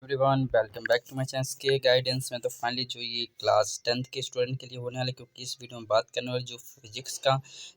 Everyone, welcome back to my channel के guidance में। तो फाइनली जो ये क्लास 10th के स्टूडेंट के लिए होने वाले, क्योंकि इस वीडियो में बात करने वाले जो फिजिक्स का,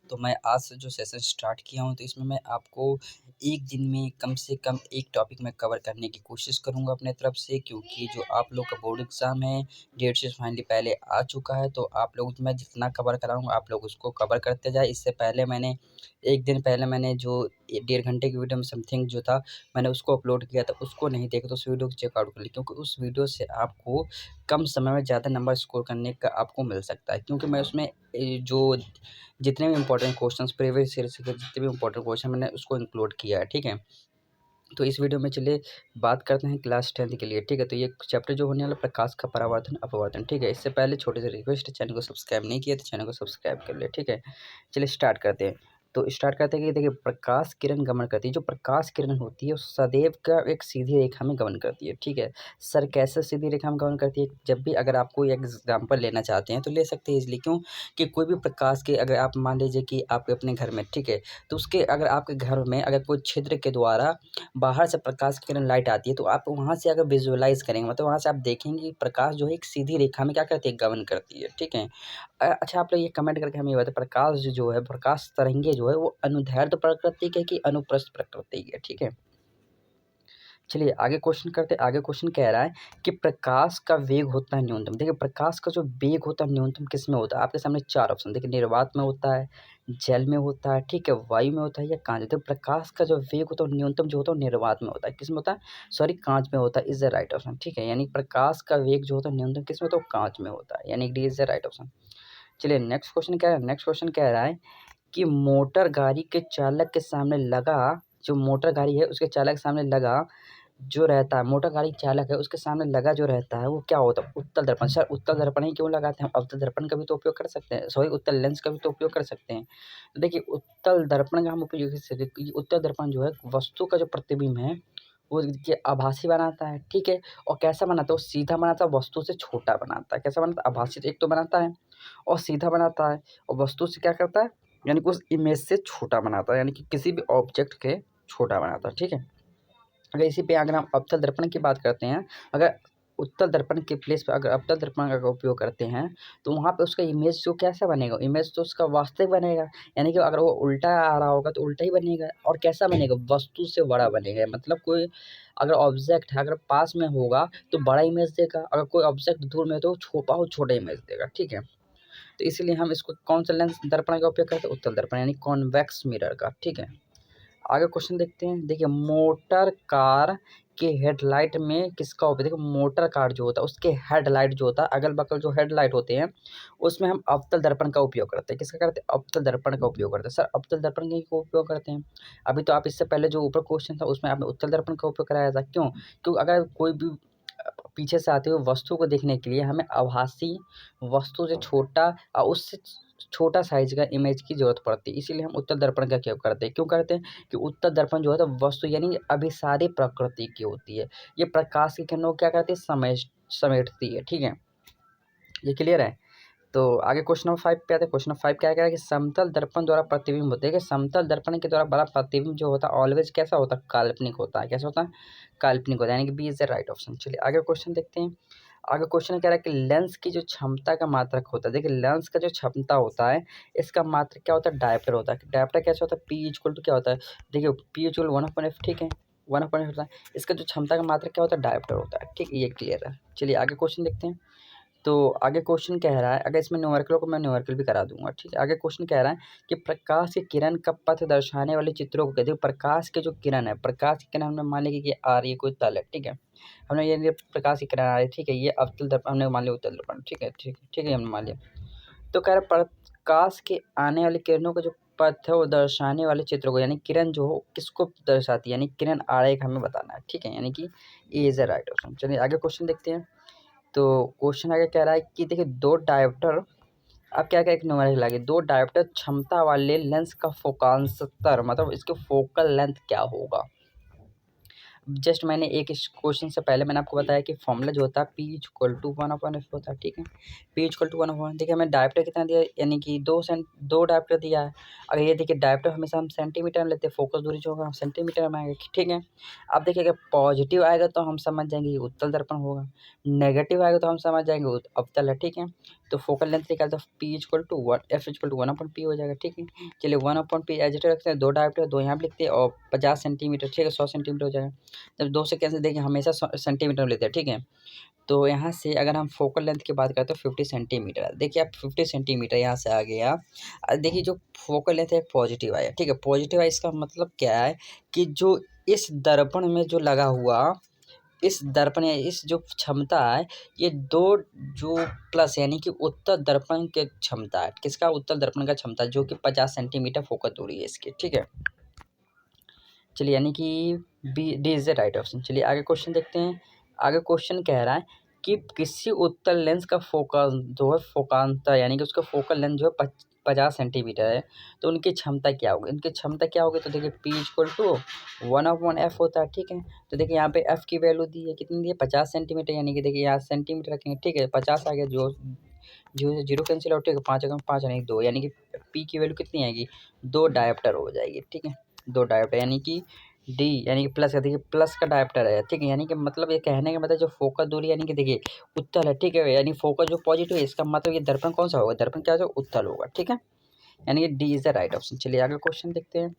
तो मैं आज से जो सेशन स्टार्ट किया हूँ, तो इसमें मैं आपको एक दिन में कम से कम एक टॉपिक में कवर करने की कोशिश करूँगा अपने तरफ से, क्योंकि जो आप लोग का बोर्ड एग्ज़ाम है डेट से फाइनली पहले आ चुका है। तो आप लोग मैं जितना कवर कराऊँगा आप लोग उसको कवर करते जाए। इससे पहले मैंने एक दिन पहले मैंने जो 1.5 घंटे की वीडियो में समथिंग जो था मैंने उसको अपलोड किया था, उसको नहीं देखा तो उस वीडियो को चेकआउट कर ली, क्योंकि उस वीडियो से आपको कम समय में ज़्यादा नंबर स्कोर करने का आपको मिल सकता है। क्योंकि मैं उसमें जो जितने भी इंपॉर्टेंट क्वेश्चंस प्रीवियस ईयर से जितने भी इंपॉर्टेंट क्वेश्चन मैंने उसको इंक्लूड किया है, ठीक है। तो इस वीडियो में चलिए बात करते हैं क्लास 10th के लिए, ठीक है। तो ये चैप्टर जो होने वाला प्रकाश का परावर्तन अपवर्तन, ठीक है। इससे पहले छोटे से रिक्वेस्ट है, चैनल को सब्सक्राइब नहीं किया तो चैनल को सब्सक्राइब कर ले, ठीक है। चलिए स्टार्ट करते हैं। तो स्टार्ट करते हैं कि देखिए, प्रकाश किरण गमन करती है। जो प्रकाश किरण होती है वो सदैव का एक सीधी रेखा में गमन करती है, ठीक है। सर कैसे सीधी रेखा में गमन करती है? जब भी अगर आपको एग्जाम्पल लेना चाहते हैं तो ले सकते हैं इजली। क्यों कि कोई भी प्रकाश के, अगर आप मान लीजिए कि आप अपने घर में, ठीक है, तो उसके अगर आपके घर में अगर कोई छिद्र के द्वारा बाहर से प्रकाश की किरण लाइट आती है, तो आप वहाँ से अगर विजुअलाइज करेंगे, मतलब वहाँ से आप देखेंगे कि प्रकाश जो है एक सीधी रेखा में क्या करती है, गमन करती है, ठीक है। अच्छा, आप लोग ये कमेंट करके हमें ये बताएं, प्रकाश जो है, प्रकाश तरंगे जो है वो अनुदैर्ध्य प्रकृति के कि अनुप्रस्थ प्रकृति के, ठीक है। चलिए आगे क्वेश्चन करते हैं। आगे क्वेश्चन कह रहा है कि प्रकाश का वेग होता है न्यूनतम। देखिए, प्रकाश का जो वेग होता है न्यूनतम किस में होता है? आपके सामने 4 ऑप्शन, देखिए, निर्वात में होता है, जल में होता है, ठीक है, वायु में होता है या कांच। तो प्रकाश का जो वेग होता है न्यूनतम जो होता है निर्वात में होता है। किस में होता है? सॉरी, कांच में होता है। इज द राइट ऑप्शन, ठीक है। यानी प्रकाश का वेग जो होता है न्यूनतम किस में होता है? कांच में होता है, यानी D is the right option. चलिए नेक्स्ट क्वेश्चन क्या है? नेक्स्ट क्वेश्चन कह रहा है कि मोटर गाड़ी के चालक के सामने लगा, जो मोटर गाड़ी है उसके चालक के सामने लगा जो रहता है, मोटर गाड़ी चालक है उसके सामने लगा जो रहता है वो क्या होता है? उत्तल दर्पण। सर उत्तल दर्पण ही क्यों लगाते हैं? हम अवतल दर्पण का भी तो उपयोग कर सकते हैं, सॉरी उत्तल लेंस का भी तो उपयोग कर सकते हैं। तो देखिए, उत्तल दर्पण का हम उपयोग कैसे देखिए, उत्तल दर्पण जो है वस्तु का जो प्रतिबिंब है वो देखिए आभासी बनाता है, ठीक है। और कैसा बनाता है? वो सीधा बनाता है, वस्तु से छोटा बनाता है। कैसा बनाता है? आभासी एक तो बनाता है और सीधा बनाता है, और वस्तु से क्या करता है, यानी कि उस इमेज से छोटा बनाता है, यानी कि किसी भी ऑब्जेक्ट के छोटा बनाता है, ठीक है। अगर इसी पे अगर हम अवतल दर्पण की बात करते हैं, अगर उत्तल दर्पण के प्लेस पे अगर अवतल दर्पण का उपयोग करते हैं, तो वहाँ पे उसका इमेज जो कैसा बनेगा? इमेज तो उसका वास्तविक बनेगा, यानी कि अगर वो उल्टा आ रहा होगा तो उल्टा ही बनेगा। और कैसा बनेगा? वस्तु से बड़ा बनेगा। मतलब कोई अगर ऑब्जेक्ट है, अगर पास में होगा तो बड़ा इमेज देगा, अगर कोई ऑब्जेक्ट दूर में है तो बहुत छोटा इमेज देगा, ठीक है। तो इसीलिए हम इसको कौन सा लेंस दर्पण का उपयोग करते हैं? उत्तल दर्पण, यानी कॉन्वेक्स मिरर का, ठीक है। आगे क्वेश्चन देखते हैं। देखिए, मोटर कार के हेडलाइट में किसका उपयोग? देखिए, मोटर कार जो होता है उसके हेडलाइट जो होता है, अगल बगल जो हेडलाइट होते हैं उसमें हम अवतल दर्पण का उपयोग करते हैं। किसका करते हैं? अवतल दर्पण का उपयोग करते हैं। सर अवतल दर्पण का ही क्यों उपयोग करते हैं? अभी तो आप इससे पहले जो ऊपर क्वेश्चन था उसमें आपने उत्तल दर्पण का उपयोग कराया था। क्यों? क्योंकि अगर कोई भी पीछे से आते हुए वस्तु को देखने के लिए हमें आभासी वस्तु से छोटा और उससे छोटा साइज का इमेज की जरूरत पड़ती है, इसीलिए हम उत्तल दर्पण का उपयोग करते हैं। क्यों करते हैं? कि उत्तल दर्पण जो है तो वस्तु यानी अभिसारी प्रकृति की होती है। ये प्रकाश की किरणों को क्या करती है? समेटती है, ठीक है। ये क्लियर है? तो आगे क्वेश्चन नंबर 5 पे आते हैं। क्वेश्चन नंबर 5 क्या कह रहा है कि समतल दर्पण द्वारा प्रतिबिंब होते हैं। कि समतल दर्पण के द्वारा बड़ा प्रतिबिंब जो होता है ऑलवेज कैसा होता है? काल्पनिक होता है। कैसा होता है? काल्पनिक होता है, यानी कि B is the right option. चलिए आगे क्वेश्चन देखते हैं। आगे क्वेश्चन कह रहा है कि लेंस की जो क्षमता का मात्रक होता है। देखिए, लेंस का जो क्षमता होता है इसका मात्रक क्या होता है? डायप्टर होता है। डायप्टर कैसे होता है? पी इक्वल टू क्या होता है? देखिए, पी इक्वल 1/f, ठीक है, 1/f होता है। इसका जो क्षमता का मात्रक क्या होता है? डायप्टर होता है, ठीक, ये क्लियर है। चलिए आगे क्वेश्चन देखते हैं। तो आगे क्वेश्चन कह रहा है, अगर इसमें न्यूमेरिकल को मैं न्यूमेरिकल भी करा दूंगा, ठीक है। आगे क्वेश्चन कह रहा है कि प्रकाश की किरण का पथ दर्शाने वाले चित्रों को कहते हैं। प्रकाश के जो किरण है, प्रकाश की किरण हमने मान ली कि आ रही है कोई तल है, ठीक है, हमने ये प्रकाश की किरण आ रही है, ठीक है, ये अवतल दर्पण हमने मान लिया, उत्तल दर्पण, ठीक है, ठीक ठीक है, हमने मान लिया। तो कह रहा है प्रकाश के आने वाली किरणों का जो पथ है वो दर्शाने वाले चित्र को, यानी किरण जो हो किसको दर्शाती है, यानी किरण आरेख हमें बताना है, ठीक है, यानी कि ए इज द राइट ऑप्शन। चलिए आगे क्वेश्चन देखते हैं। तो क्वेश्चन आगे कह रहा है कि देखिए, दो डायोप्टर, अब क्या क्या एक न्यूमेरिकल लागे, दो डायोप्टर क्षमता वाले लेंस का फोकांतर, मतलब इसके फोकल लेंथ क्या होगा? जस्ट मैंने एक इस क्वेश्चन से पहले मैंने आपको बताया कि फॉर्मूला जो होता है P इक्वल टू 1/f होता है, ठीक है। P इक्वल टू 1/, देखिए हमें डायमीटर कितना दिया, यानी कि 2 डायमीटर दिया है। अगर ये देखिए डायमीटर हमेशा हम सेंटीमीटर में लेते हैं, फोकस दूरी जो होगा हम सेंटीमीटर में आएगा, ठीक है। अब देखिए अगर पॉजिटिव आएगा तो हम समझ जाएंगे ये उत्तल दर्पण होगा, नेगेटिव आएगा तो हम समझ जाएंगे अवतल है, ठीक है। तो फोकल लेंथ निकालते हैं P equal to 1, F equal to 1/P हो जाएगा, ठीक है। चलिए 1/P एज इट रखते हैं, 2 डायमीटर 2 यहाँ पे लिखते हैं और 50 सेंटीमीटर, ठीक है, 100 सेंटीमीटर हो जाएगा। जब 2 से कैंसिल, देखिए हमेशा सेंटीमीटर में लेते हैं, ठीक है। तो यहाँ से अगर हम फोकल लेंथ की बात करते हैं 50 सेंटीमीटर, देखिए आप 50 सेंटीमीटर यहाँ से आ गया। देखिए जो फोकल लेंथ है पॉजिटिव आया, ठीक है। पॉजिटिव आया इसका मतलब क्या है कि जो इस दर्पण में जो लगा हुआ इस दर्पण या इस जो क्षमता है, ये दो जो प्लस यानी कि उत्तल दर्पण की क्षमता है, किसका, उत्तल दर्पण का क्षमता, जो कि 50 सेंटीमीटर फोकल दूरी है इसकी, ठीक है। चलिए यानी कि D is the right option. चलिए आगे क्वेश्चन देखते हैं। आगे क्वेश्चन कह रहा है कि किसी उत्तल लेंस का फोकस जो है फोकांतर यानी कि उसका फोकल लेंथ जो है 50 सेंटीमीटर है, तो उनकी क्षमता क्या होगी, उनकी क्षमता क्या होगी। तो देखिए P इक्वल टू 1/f होता है, ठीक है। तो देखिए यहाँ पे f की वैल्यू दी है, कितनी दी है, 50 सेंटीमीटर, यानी कि देखिए यहाँ सेंटीमीटर रखेंगे, ठीक है। 50 आ गया, जो जीरो कैंसिल आउट, ठीक है। 5 5 यानी 2, यानी कि P की वैल्यू कितनी आएगी, 2 डायोप्टर हो जाएगी, ठीक है। 2 डायोप्टर यानी कि डी यानी कि प्लस का, देखिए प्लस का डायोप्टर है, ठीक है। यानी कि मतलब ये कहने का मतलब जो फोकस दूरी यानी कि देखिए उत्तल है, ठीक है। यानी फोकस जो पॉजिटिव है इसका मतलब ये दर्पण कौन सा होगा, दर्पण क्या होगा, उत्तल होगा, ठीक है। यानी कि D is the right option. चलिए आगे क्वेश्चन देखते हैं।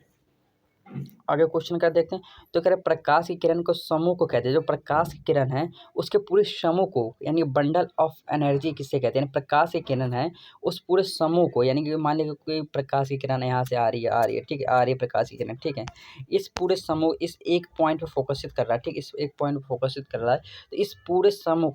आगे क्वेश्चन का देखते हैं। तो कह रहे प्रकाश की किरण को समूह को कहते हैं, जो प्रकाश की किरण है उसके पूरे समूह को यानी बंडल ऑफ एनर्जी किसे कहते हैं, प्रकाश की किरण है उस पूरे समूह को, यानी कि मान लीजिए कोई प्रकाश की किरण यहाँ से आ रही है, ठीक है, आ रही है प्रकाश की किरण, ठीक है। इस पूरे समूह इस एक पॉइंट पर फोकसित कर रहा है, ठीक, इस एक पॉइंट पर फोकसित कर रहा है। तो इस पूरे समूह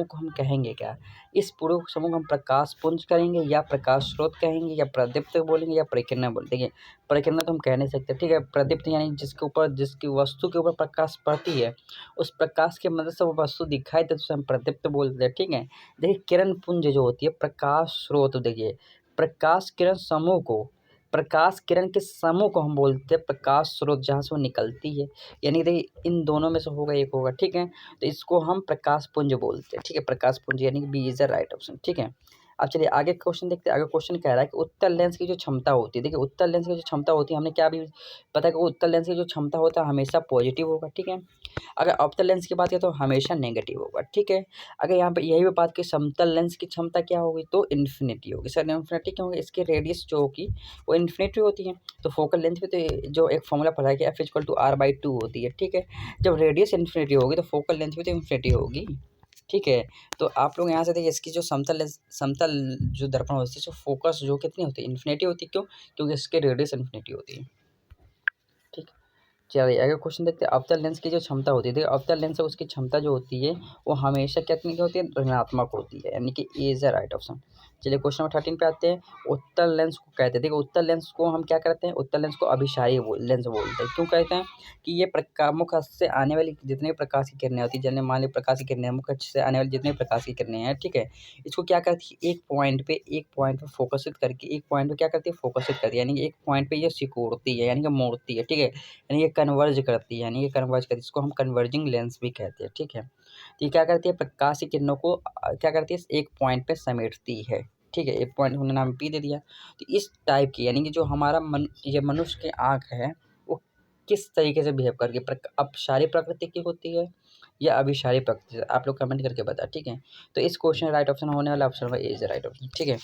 को हम कहेंगे क्या, इस पूरे समूह को हम प्रकाश पुंज कहेंगे या प्रकाश स्रोत कहेंगे या प्रदीप्त बोलेंगे या परिकिरण बोलेंगे। परिकिरण तो हम कह नहीं सकते, ठीक है। प्रदीप्त यानी जिसके ऊपर, जिसकी वस्तु के ऊपर प्रकाश पड़ती है, उस प्रकाश की मदद से वो वस्तु दिखाई देती है, उसे हम प्रदीप्त बोलते हैं, ठीक है। देखिए किरण पुंज जो होती है, प्रकाश स्रोत, देखिए प्रकाश किरण समूह को, प्रकाश किरण के समूह को हम बोलते हैं प्रकाश स्रोत, जहाँ से वो निकलती है। यानी देखिए इन दोनों में से होगा एक होगा, ठीक है। तो इसको हम प्रकाश पुंज बोलते हैं, ठीक है, प्रकाश पुंज, यानी कि B is the right option, ठीक है। अब चलिए आगे क्वेश्चन देखते हैं। आगे क्वेश्चन कह रहा है कि उत्तल लेंस की जो क्षमता होती है, देखिए उत्तल लेंस की जो क्षमता होती है, हमने क्या भी पता है कि उत्तल लेंस की जो क्षमता होता है हमेशा पॉजिटिव होगा, ठीक है। अगर अवतल लेंस की बात करें तो हमेशा नेगेटिव होगा, ठीक है। अगर यहाँ पे यही भी बात की समतल लेंस की क्षमता क्या होगी, तो इन्फिनिटी होगी। सर इन्फिनिटी क्यों होगी, इसकी रेडियस जो होगी वो इन्फिनिटी होती है। तो फोकल लेंथ में तो जो एक फॉर्मूला पढ़ा है कि F इक्वल टू R/2 होती है, ठीक है। जब रेडियस इन्फिनिटी होगी तो फोकल लेंथ भी तो इन्फिनिटी होगी, ठीक है। तो आप लोग यहाँ से देखिए इसकी जो समतल जो दर्पण होती है, जो फोकस जो कितनी होती है, इन्फिनिटी होती है, क्यों, क्योंकि इसके रेडियस इन्फिनिटी होती है, ठीक है। चलिए आगे क्वेश्चन देखते हैं। अवतल लेंस की जो क्षमता होती है, देखिए अवतल लेंस है उसकी क्षमता जो होती है वो हमेशा कितनी की होती है, ऋणात्मक होती है, यानी कि ए इज द राइट ऑप्शन। चलिए क्वेश्चन नंबर 13 पे आते हैं। उत्तल लेंस को कहते हैं, देखिए उत्तल लेंस को हम क्या करते हैं, उत्तल लेंस को अभिसारी लेंस बोलते हैं। क्यों कहते हैं कि ये मुख्य अक्ष से आने वाली जितने प्रकाश की किरणें होती है, जैसे मान ली प्रकाश की किरणें, मुख्य अक्ष से आने वाली जितने प्रकाश की किरणें हैं, ठीक है, इसको क्या करती है, एक पॉइंट पे फोकसित करके, एक पॉइंट पे क्या करती है, फोकसित करती है, यानी कि एक पॉइंट पे ये सिकोड़ती है, यानी कि मोड़ती है, ठीक है। यानी ये कन्वर्ज करती है, यानी ये कन्वर्ज करती है, इसको हम कन्वर्जिंग लेंस भी कहते हैं, ठीक है। तो ये क्या करती है, प्रकाश की किरणों को क्या करती है, एक पॉइंट पे समेटती है, ठीक है। एक पॉइंट हमने नाम P दे दिया। तो इस टाइप की, यानी कि जो हमारा ये मनुष्य की आँख है वो किस तरीके से बिहेव करके अपसारी प्रकृति की होती है या अभिसारी प्रकृति से, आप लोग कमेंट करके बता, ठीक है। तो इस क्वेश्चन राइट ऑप्शन होने वाला option A is right option, ठीक है।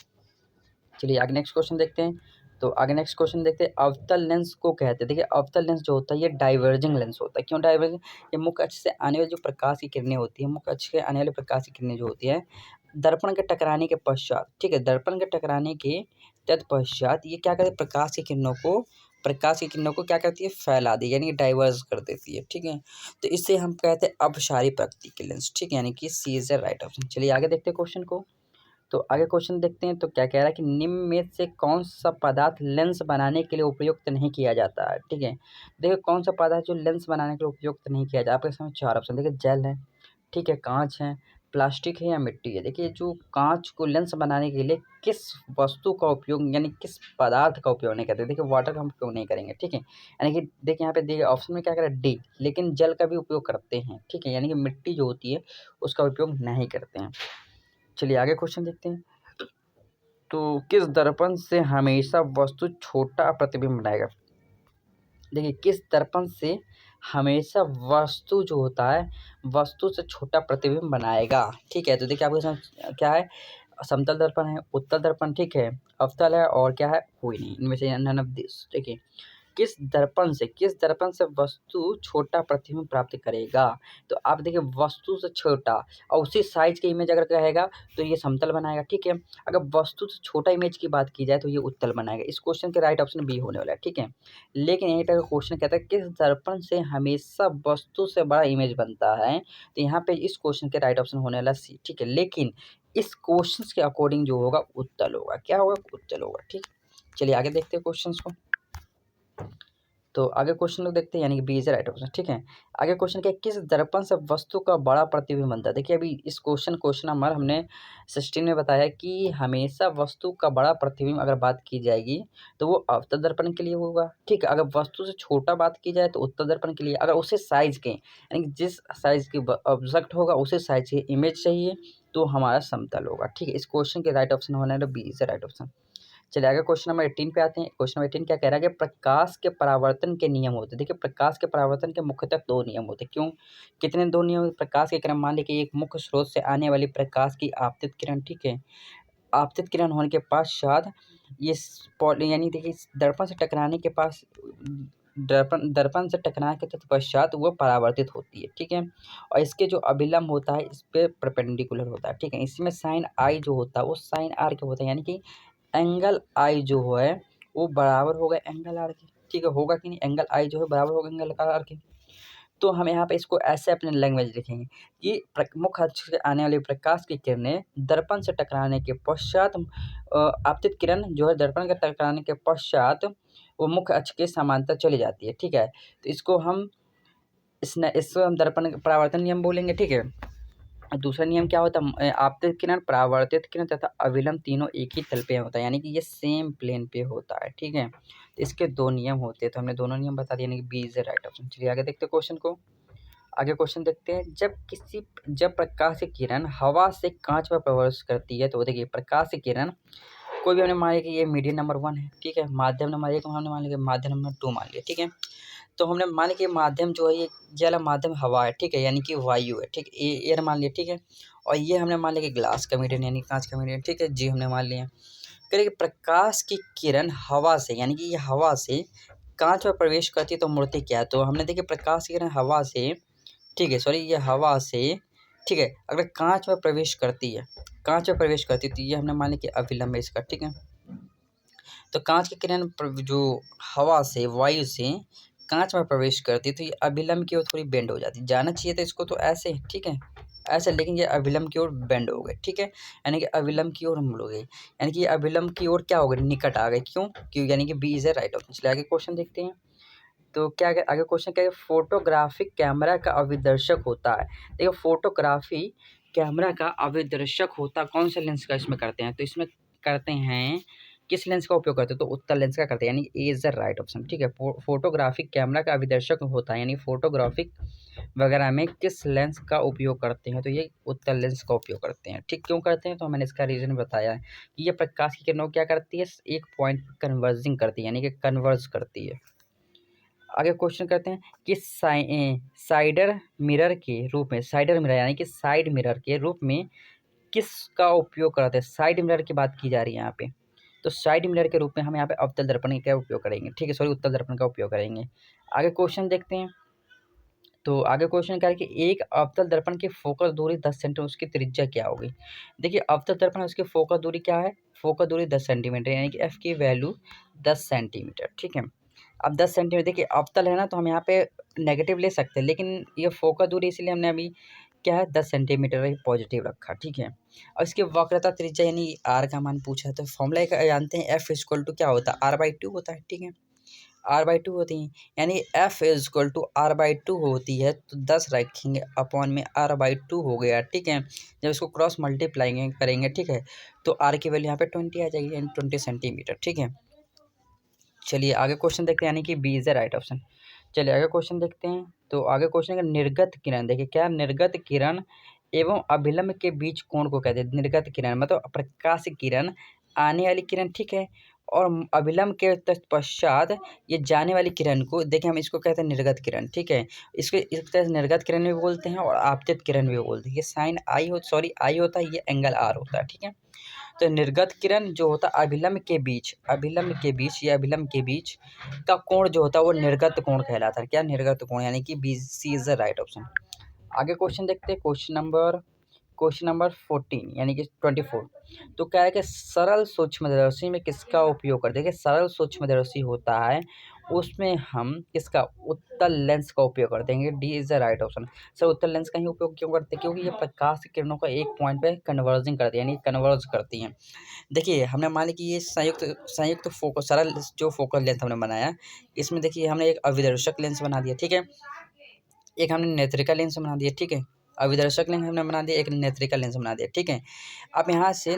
चलिए आगे नेक्स्ट क्वेश्चन देखते हैं। तो आगे नेक्स्ट क्वेश्चन देखते हैं। अवतल लेंस को कहते हैं, देखिए अवतल लेंस जो होता है ये डाइवर्जिंग लेंस होता है। क्यों डाइवर्जिंग, ये मुख्य अक्ष से आने वाली जो प्रकाश की किरणें होती है, मुख्य अक्ष से आने वाली प्रकाश की किरणें जो होती है, दर्पण के टकराने के पश्चात, ठीक है, दर्पण के टकराने के तत्पश्चात ये क्या करते हैं, प्रकाश की किरणों को क्या करती है, फैला दी, यानी डाइवर्स कर देती है, ठीक है। तो इससे हम कहते हैं अपसारी प्रकृति के लेंस, ठीक है, यानी कि सी इज द राइट ऑप्शन। चलिए आगे देखते हैं क्वेश्चन को। तो आगे क्वेश्चन देखते हैं। तो क्या कह रहा है कि निम्न में से कौन सा पदार्थ लेंस बनाने के लिए उपयुक्त नहीं किया जाता है, ठीक है। देखिए कौन सा पदार्थ जो लेंस बनाने के लिए उपयुक्त नहीं किया जाता है, आपके सामने 4 ऑप्शन, देखिए जल है, ठीक है, कांच है, प्लास्टिक है या मिट्टी है। देखिए जो कांच को लेंस बनाने के लिए किस वस्तु का उपयोग यानी किस पदार्थ का उपयोग नहीं करते। देखिए वाटर का हम उपयोग नहीं करेंगे, ठीक है। यानी कि देखिए यहाँ पे देखिए ऑप्शन में क्या करें डी, लेकिन जल का भी उपयोग करते हैं, ठीक है। यानी कि मिट्टी जो होती है उसका उपयोग नहीं करते हैं। चलिए आगे क्वेश्चन देखते हैं। तो किस दर्पण से हमेशा वस्तु छोटा प्रतिबिंब बनाएगा। देखिए किस दर्पण से हमेशा वस्तु जो होता है वस्तु से छोटा प्रतिबिंब बनाएगा, ठीक है। तो देखिए आपके साथ क्या है, समतल दर्पण है, उत्तल दर्पण, ठीक है, अवतल है और क्या है, कोई नहीं, इनमें से नन ऑफ दिस। देखिए किस दर्पण से वस्तु छोटा प्रतिबिंब प्राप्त करेगा। तो आप देखिए वस्तु से छोटा और उसी साइज की इमेज अगर कहेगा तो ये समतल बनाएगा, ठीक है। अगर वस्तु से छोटा इमेज की बात की जाए तो ये उत्तल बनाएगा। इस क्वेश्चन के राइट ऑप्शन बी होने वाला है, ठीक है। लेकिन यहीं पर क्वेश्चन कहता है किस दर्पण से हमेशा वस्तु से बड़ा इमेज बनता है, तो यहाँ पे इस क्वेश्चन के राइट ऑप्शन होने वाला सी, ठीक है। लेकिन इस क्वेश्चन के अकॉर्डिंग जो होगा उत्तल होगा, क्या होगा, उत्तल होगा, ठीक। चलिए आगे देखते हैं क्वेश्चन को। तो आगे क्वेश्चन लोग देखते हैं, यानी कि बी इज राइट ऑप्शन, ठीक है। आगे क्वेश्चन क्या है, किस दर्पण से वस्तु का बड़ा प्रतिबिंब बनता है। देखिए अभी इस क्वेश्चन नंबर हमने 16 में बताया कि हमेशा वस्तु का बड़ा प्रतिबिंब अगर बात की जाएगी तो वो अवतल दर्पण के लिए होगा, ठीक है। अगर वस्तु से छोटा बात की जाए तो उत्तल दर्पण के लिए। अगर उसे साइज के यानी कि जिस साइज की ऑब्जेक्ट होगा उसी साइज की इमेज चाहिए तो हमारा समतल होगा, ठीक है। इस क्वेश्चन के राइट ऑप्शन होना है बी इज राइट ऑप्शन। चलिए आगे क्वेश्चन नंबर 18 पे आते हैं। क्वेश्चन नंबर 18 क्या कह रहा है कि प्रकाश के परावर्तन के नियम होते हैं। देखिए प्रकाश के परावर्तन के मुख्यतः दो नियम होते हैं। क्यों, कितने दो नियम, प्रकाश के किरण, मान लीजिए एक मुख्य स्रोत से आने वाली प्रकाश की आपतित किरण, ठीक है। आपतित किरण होने के पश्चात ये यानी देखिए दर्पण से टकराने के पास दर्पण दर्पण से टकराने के पश्चात वो परावर्तित होती है, ठीक है। और इसके जो अभिलंब होता है इस पे परपेंडिकुलर होता है, ठीक है। इसमें साइन आई जो होता है वो साइन आर के होता है, यानी कि एंगल आई जो है वो बराबर होगा एंगल आर के, ठीक है। होगा कि नहीं, एंगल आई जो है बराबर होगा एंगल आर के। तो हम यहाँ पे इसको ऐसे अपने लैंग्वेज लिखेंगे कि मुख्य अक्ष से आने वाली प्रकाश की किरणें दर्पण से टकराने के पश्चात आपतित किरण जो है दर्पण के टकराने के पश्चात वो मुख्य अक्ष के समांतर चली जाती है, ठीक है। तो इसको हम दर्पण परावर्तन नियम बोलेंगे, ठीक है। दूसरा नियम क्या होता है, आपतित किरण, परावर्तित किरण तथा अविलंब तीनों एक ही तल पे होता है, यानी कि ये सेम प्लेन पे होता है, ठीक है। तो इसके दो नियम होते हैं, तो हमने दोनों नियम बता दिए, यानी कि B is the right option. चलिए आगे देखते हैं क्वेश्चन को। आगे क्वेश्चन देखते हैं, जब प्रकाश की किरण हवा से कांच पर प्रवेश करती है, तो देखिए प्रकाश की किरण कोई भी हमने मान लिया कि ये मीडियम नंबर 1 है, ठीक है। माध्यम नंबर 1 हमने मान लिया, माध्यम नंबर 2 मान लिया, ठीक है। तो हमने मान लिया कि माध्यम जो है ये वाला माध्यम हवा है, ठीक है, यानी कि वायु है, ठीक है, एयर मान लिया, ठीक है। और ये हमने मान लिया कि ग्लास का मीडियम यानी कांच का मीडियम, ठीक है जी, हमने मान लिया। करें प्रकाश की किरण हवा से, यानी कि ये हवा से कांच में प्रवेश करती है तो मूर्ति क्या है। तो हमने देखिए प्रकाश की किरण हवा से, ठीक है, सॉरी ये हवा से, ठीक है, अगर कांच में प्रवेश करती है, कांच में प्रवेश करती है तो ये हमने मान लिया कि अविलंब है इसका, ठीक है। तो कांच की किरण जो हवा से वायु से कांच में प्रवेश करती है तो ये अभिलंब की ओर थोड़ी बेंड हो जाती है। जाना चाहिए था इसको तो ऐसे, ठीक है, ऐसे, लेकिन ये अभिलंब की ओर बेंड हो गए, ठीक है। यानी कि अभिलंब की ओर हम लोग गए, यानी कि ये अभिलंब की ओर क्या हो गए, निकट आ गए। क्यों, यानी कि B is a right option. चलिए आगे क्वेश्चन देखते हैं। तो क्या आगे क्वेश्चन क्या है, फोटोग्राफिक कैमरा का अभिदर्शक होता है। देखिए फोटोग्राफी कैमरा का अभिदर्शक होता कौन से लेंस का इसमें करते हैं, तो इसमें करते हैं किस लेंस का उपयोग करते हैं, तो उत्तल लेंस का करते हैं, यानी ए इज द राइट ऑप्शन, ठीक है। फोटोग्राफिक कैमरा का अभिदर्शक होता है, यानी फोटोग्राफिक वगैरह में किस लेंस का उपयोग करते हैं, तो ये उत्तल लेंस का उपयोग करते हैं, ठीक। क्यों करते हैं, तो मैंने इसका रीज़न बताया है कि ये प्रकाश की किरणों क्या करती है, एक पॉइंट कन्वर्जिंग करती है, यानी कि कन्वर्ज करती है। आगे क्वेश्चन करते हैं कि साइडर मिरर के रूप में, साइडर मिरर यानी कि साइड मिरर के रूप में किसका उपयोग करते हैं। साइड मिरर की बात की जा रही है यहाँ पे, तो साइड मिरर के रूप में हम यहाँ पे अवतल दर्पण का उपयोग करेंगे, ठीक है, सॉरी उत्तल दर्पण का उपयोग करेंगे। आगे क्वेश्चन देखते हैं। तो आगे क्वेश्चन क्या है कि एक अवतल दर्पण की फोकस दूरी 10 सेंटीमीटर, उसकी त्रिज्या क्या होगी। देखिए अवतल दर्पण उसकी फोकस दूरी क्या है, फोकस दूरी 10 सेंटीमीटर, यानी कि एफ की वैल्यू 10 सेंटीमीटर, ठीक है। अब 10 सेंटीमीटर, देखिए अवतल है ना तो हम यहाँ पे नेगेटिव ले सकते हैं, लेकिन ये फोकस दूरी इसलिए हमने अभी क्या है 10 सेंटीमीटर ही पॉजिटिव रखा, ठीक है। और इसकी वक्रता त्रिज्या यानी आर का मान पूछा है, तो फॉर्मूला का जानते हैं, एफ इक्वल टू क्या होता है, R/2 होता है, ठीक है। R/2 होती हैं, यानी F is equal to R/2 होती है, तो 10 रखेंगे अपॉन में R/2 हो गया, ठीक है। जब इसको क्रॉस मल्टीप्लाई करेंगे, ठीक है, तो R की वैल्यू यहाँ पे 20 आ जाएगी, यानी 20 सेंटीमीटर, ठीक है। चलिए आगे क्वेश्चन देखते हैं, यानी कि B is the right option. चलिए आगे क्वेश्चन देखते हैं। तो आगे क्वेश्चन है निर्गत किरण। देखिए क्या, निर्गत किरण एवं अभिलंब के बीच कोण को कहते हैं। निर्गत किरण मतलब प्रकाश किरण, आने वाली किरण, ठीक है, और अभिलंब के तत्पश्चात ये जाने वाली किरण को, देखिए हम इसको कहते हैं निर्गत किरण, ठीक है। इसको इस तरह से निर्गत किरण भी बोलते हैं और आपतित किरण भी बोलते हैं। ये साइन आई हो, सॉरी आई होता है, ये एंगल आर होता है, ठीक है। तो निर्गत किरण जो होता है अभिलंब के बीच, अभिलंब के बीच या अभिलंब के बीच का कोण जो होता है वो निर्गत कोण कहलाता है। क्या, निर्गत कोण, यानी कि B C is the right option. आगे क्वेश्चन देखते हैं, क्वेश्चन नंबर 14 यानी कि 24। तो क्या है कि सरल सूक्ष्मदर्शी में किसका उपयोग करते हैं। सरल सूक्ष्मदर्शी होता है, उसमें हम किसका, उत्तल लेंस का उपयोग करते हैं। D is the right option. Sir उत्तल लेंस का ही उपयोग क्यों करते हैं, क्योंकि ये प्रकाश की किरणों का एक पॉइंट पे कन्वर्जिंग करती है, यानी कन्वर्ज करती हैं। देखिए हमने मान लिया कि ये संयुक्त संयुक्त फोकस, सरल जो फोकल लेंथ हमने बनाया, इसमें देखिए हमने एक अविदर्शक लेंस बना दिया, ठीक है, एक हमने नेत्रिका लेंस बना दिया, ठीक है। अविदर्शक लेंस हमने बना दिया, एक नेत्रिका लेंस बना दिया, ठीक है। अब यहाँ से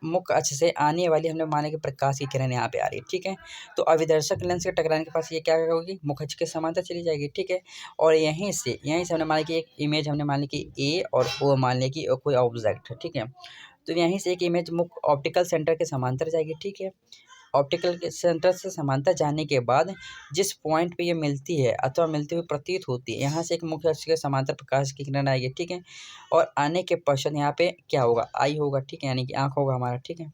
मुख्य अक्ष से आने वाली हमने माना कि प्रकाश की किरण यहाँ पे आ रही है, ठीक है। तो अविदर्शक लेंस के टकराने के पास ये क्या होगी, मुख्य अक्ष के समांतर चली जाएगी, ठीक है। और यहीं से हमने माना कि एक इमेज हमने मान ली कि ए और ओ मान लिया कि कोई ऑब्जेक्ट है, ठीक है। तो यहीं से एक इमेज मुख्य ऑप्टिकल सेंटर के समांतर जाएगी, ठीक है। ऑप्टिकल के सेंटर से समांतर जाने के बाद जिस पॉइंट पे ये मिलती है अथवा मिलती हुई प्रतीत होती है, यहाँ से एक मुख्य अक्ष के समांतर प्रकाश की किरण आएगी, ठीक है। और आने के पश्चात यहाँ पे क्या होगा, आई होगा, ठीक है, यानी कि आँख होगा हमारा, ठीक है,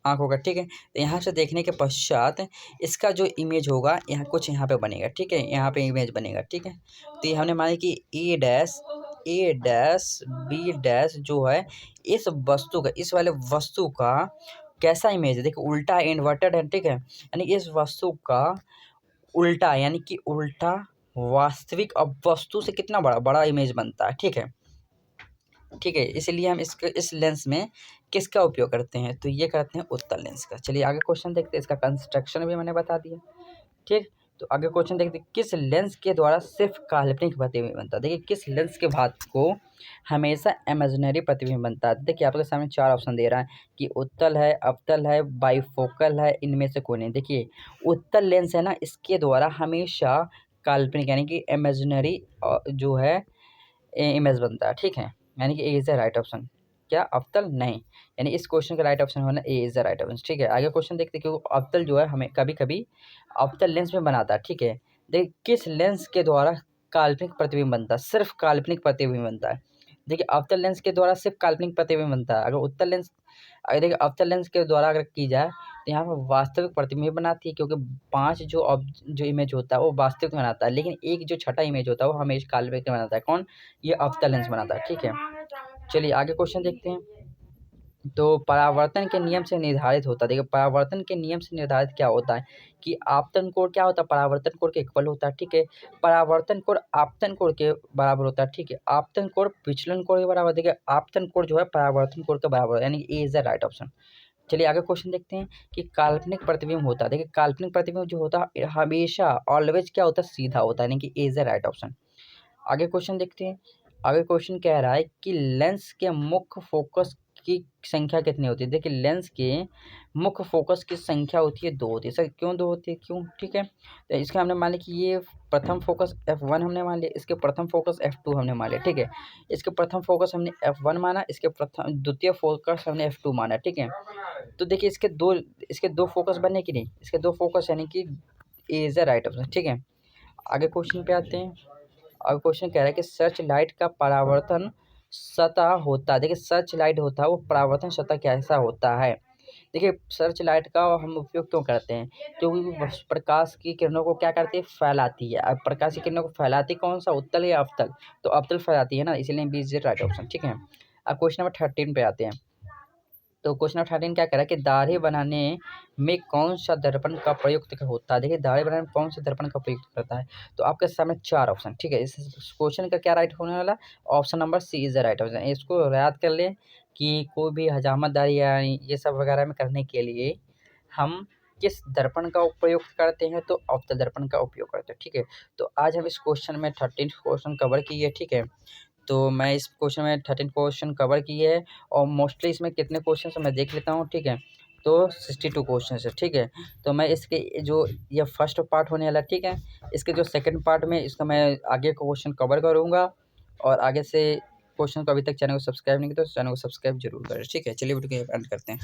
आँख होगा, ठीक है। तो यहाँ से देखने के पश्चात इसका जो इमेज होगा यहाँ कुछ यहाँ पे बनेगा, ठीक है, यहाँ पे इमेज बनेगा, ठीक है। तो ये हमने माना कि ए डैश बी डैश जो है इस वस्तु का, इस वाले वस्तु का कैसा इमेज है, देखिए उल्टा इन्वर्टेड है, ठीक है, यानी इस वस्तु का उल्टा, यानी कि उल्टा वास्तविक अब वस्तु से कितना बड़ा बड़ा इमेज बनता है, ठीक है, ठीक है। इसलिए हम इस लेंस में किसका उपयोग करते हैं, तो ये करते हैं उत्तल लेंस का। चलिए आगे क्वेश्चन देखते हैं, इसका कंस्ट्रक्शन भी मैंने बता दिया, ठीक। तो आगे क्वेश्चन देखते हैं, किस लेंस के द्वारा सिर्फ काल्पनिक प्रतिबिंब बनता है। देखिए किस लेंस के भाग को हमेशा इमेजिनरी प्रतिबिंब बनता है। देखिए आपके सामने 4 ऑप्शन दे रहा है कि उत्तल है, अवतल है, बाइफोकल है, इनमें से कोई नहीं। देखिए उत्तल लेंस है ना, इसके द्वारा हमेशा काल्पनिक यानी कि इमेजिनरी जो है इमेज बनता है, ठीक है, यानी कि A is the right option. क्या, अवतल नहीं, यानी इस क्वेश्चन का राइट ऑप्शन होना A is the right option, ठीक है। आगे क्वेश्चन देखते हैं, क्योंकि अवतल जो है हमें कभी कभी अवतल लेंस में बनाता है, ठीक है। देखिए किस लेंस के द्वारा काल्पनिक प्रतिबिंब बनता है, सिर्फ काल्पनिक प्रतिबिंब बनता है। देखिए अवतल लेंस के द्वारा सिर्फ काल्पनिक प्रतिबिंब बनता है। अगर उत्तल लेंस, अगर देखिए अवतल लेंस के द्वारा अगर की जाए तो यहाँ पर वास्तविक प्रतिबिंब बनाती है, क्योंकि 5 जो इमेज होता है वो वास्तविक बनाता है, लेकिन एक जो छठा इमेज होता है वो हमेशा काल्पनिक बनाता है। कौन, ये अवतल लेंस बनाता है, ठीक है। चलिए आगे क्वेश्चन देखते हैं। तो परावर्तन के नियम से निर्धारित होता है, देखिए परावर्तन के नियम से निर्धारित क्या होता है कि आपतन कोण क्या होता है, परावर्तन कोण के इक्वल होता है, ठीक है। परावर्तन कोण आपतन कोण के बराबर होता है, ठीक है। आपतन कोण विचलन कोण के बराबर, देखिए आपतन कोण जो है परावर्तन कोण के बराबर है, यानी ए इज द राइट ऑप्शन। चलिए आगे क्वेश्चन देखते हैं कि काल्पनिक प्रतिबिंब होता है। देखिए काल्पनिक प्रतिबिंब जो होता है हमेशा ऑलवेज क्या होता है, सीधा होता है, यानी कि ए इज द राइट ऑप्शन। आगे क्वेश्चन देखते हैं। आगे क्वेश्चन कह रहा है कि लेंस के मुख्य फोकस की संख्या कितनी होती है। देखिए लेंस के मुख्य फोकस की संख्या होती है 2 होती है। सर क्यों 2 होती है, क्यों, ठीक है। तो इसका हमने मान लिया कि ये प्रथम फोकस F1 हमने मान लिया, इसके प्रथम फोकस F2 हमने मान लिया, ठीक है। इसके प्रथम फोकस हमने F1 माना, इसके प्रथम द्वितीय फोकस हमने F2 माना, ठीक है। तो देखिए इसके दो फोकस बनने की नहीं, इसके 2 फोकस यानी कि ए इज द राइट ऑप्शन, ठीक है। आगे क्वेश्चन पे आते हैं। अब क्वेश्चन कह रहा है कि सर्च लाइट का परावर्तन सतह होता है। देखिए सर्च लाइट होता है वो परावर्तन सतह कैसा होता है। देखिए सर्च लाइट का हम उपयोग क्यों करते हैं, क्योंकि वो प्रकाश की किरणों को क्या करती है, फैलाती है। अब प्रकाश की किरणों को फैलाती कौन सा, उत्तल या अवतल, तो अवतल फैलाती है ना, इसीलिए B is the right option, ठीक है। अब क्वेश्चन नंबर 13 पे आते हैं। तो क्वेश्चन नंबर 13 क्या कह रहा है कि दाढ़ी बनाने में कौन सा दर्पण का प्रयुक्त होता है। देखिए दाढ़ी बनाने में कौन सा दर्पण का प्रयुक्त करता है। तो आपके सामने 4 ऑप्शन, ठीक है। इस क्वेश्चन का क्या राइट होने वाला, option number C is the right option. इसको याद कर ले कि कोई भी हजामत दाढ़ी या ये सब वगैरह में करने के लिए हम किस दर्पण का उपयोग करते हैं, तो अवतल दर्पण का उपयोग करते हैं। ठीक है, तो आज हम इस क्वेश्चन में 13 क्वेश्चन कवर किए। ठीक है, तो मैं इस क्वेश्चन में 13 क्वेश्चन कवर किए हैं और मोस्टली इसमें कितने क्वेश्चन है मैं देख लेता हूँ। ठीक है, तो 62 क्वेश्चन है। ठीक है, तो मैं इसके जो ये फर्स्ट पार्ट होने वाला, ठीक है, इसके जो सेकंड पार्ट में इसका मैं आगे क्वेश्चन कवर करूँगा और आगे से क्वेश्चन को अभी तक चैनल को सब्सक्राइब नहीं किया तो चैनल को सब्सक्राइब जरूर करें। ठीक है, चलिए वीडियो को एंड करते हैं।